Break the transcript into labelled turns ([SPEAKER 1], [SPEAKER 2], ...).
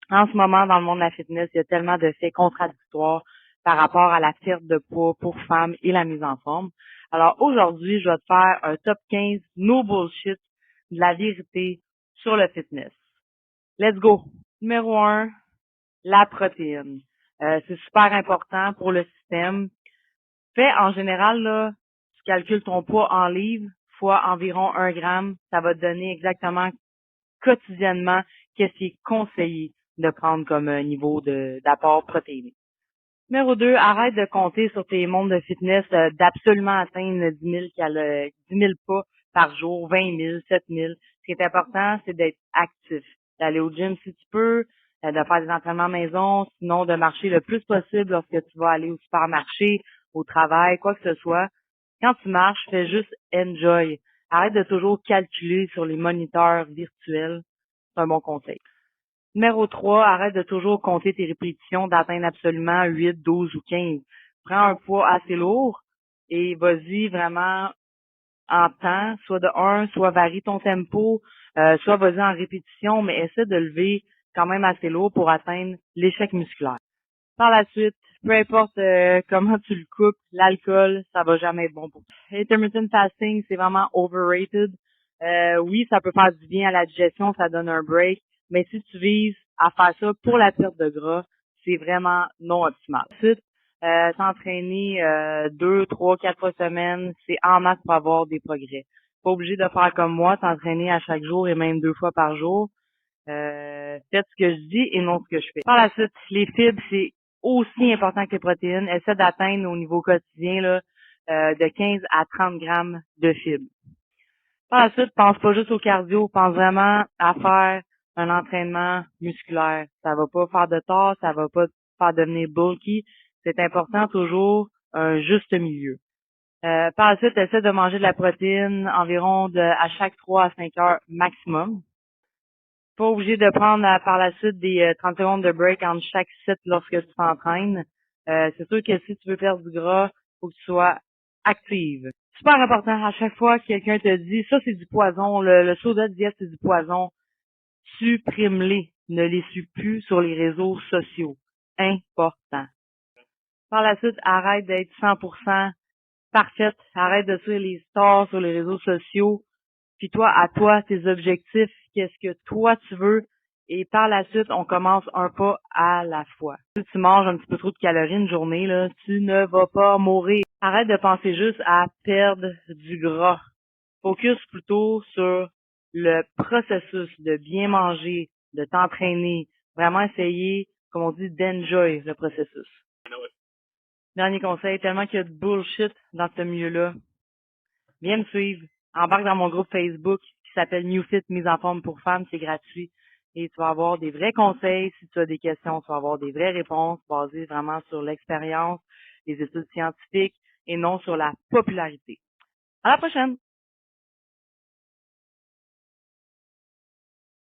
[SPEAKER 1] En ce moment, dans le monde de la fitness, il y a tellement de faits contradictoires par rapport à la perte de poids pour femmes et la mise en forme. Alors aujourd'hui, je vais te faire un top 15 no bullshit de la vérité sur le fitness. Let's go! Numéro 1, la protéine. C'est super important pour le système. Fait en général, là, tu calcules ton poids en livres fois environ 1 gramme. Ça va te donner exactement quotidiennement qu'est-ce qui est conseillé de prendre comme niveau d'apport protéiné. Numéro 2, arrête de compter sur tes montres de fitness d'absolument atteindre 10 000 pas par jour, 20 000, 7 000. Ce qui est important, c'est d'être actif, d'aller au gym si tu peux, de faire des entraînements à maison, sinon de marcher le plus possible lorsque tu vas aller au supermarché, au travail, quoi que ce soit. Quand tu marches, fais juste enjoy. Arrête de toujours calculer sur les moniteurs virtuels. C'est un bon conseil. Numéro 3, arrête de toujours compter tes répétitions, d'atteindre absolument 8, 12 ou 15. Prends un poids assez lourd et vas-y vraiment en temps, soit de 1, soit varie ton tempo, soit vas-y en répétition, mais essaie de lever quand même assez lourd pour atteindre l'échec musculaire. Par la suite, peu importe comment tu le coupes, l'alcool, ça va jamais être bon pour toi. Intermittent fasting, c'est vraiment overrated. Oui, ça peut faire du bien à la digestion, ça donne un break, mais si tu vises à faire ça pour la perte de gras, c'est vraiment non optimal. Ensuite, s'entraîner 2, 3, 4 fois semaine, c'est en masse pour avoir des progrès. Pas obligé de faire comme moi, t'entraîner à chaque jour et même 2 fois par jour. Faites ce que je dis et non ce que je fais. Par la suite, les fibres, c'est aussi important que les protéines. Essaie d'atteindre au niveau quotidien là, de 15 à 30 grammes de fibres. Par la suite, pense pas juste au cardio, pense vraiment à faire un entraînement musculaire. Ça va pas faire de tort, ça va pas te faire devenir bulky. C'est important toujours un juste milieu. Par la suite, essaie de manger de la protéine environ à chaque 3 à 5 heures maximum. Pas obligé de prendre par la suite des 30 secondes de break entre chaque set lorsque tu t'entraînes. C'est sûr que si tu veux perdre du gras, faut que tu sois active. Super important, à chaque fois que quelqu'un te dit ça c'est du poison, le soda de diète c'est du poison, supprime-les, ne les suis plus sur les réseaux sociaux. Important. Par la suite, arrête d'être 100% parfaite, arrête de suivre les stars sur les réseaux sociaux. Puis toi, à toi, tes objectifs, qu'est-ce que toi tu veux, et par la suite, on commence un pas à la fois. Si tu manges un petit peu trop de calories une journée, là, tu ne vas pas mourir. Arrête de penser juste à perdre du gras. Focus plutôt sur le processus de bien manger, de t'entraîner, vraiment essayer, comme on dit, d'enjoy le processus. Dernier conseil, tellement qu'il y a de bullshit dans ce milieu-là. Viens me suivre. Embarque dans mon groupe Facebook qui s'appelle New Fit Mise en forme pour femmes. C'est gratuit. Et tu vas avoir des vrais conseils. Si tu as des questions, tu vas avoir des vraies réponses basées vraiment sur l'expérience, les études scientifiques et non sur la popularité. À la prochaine!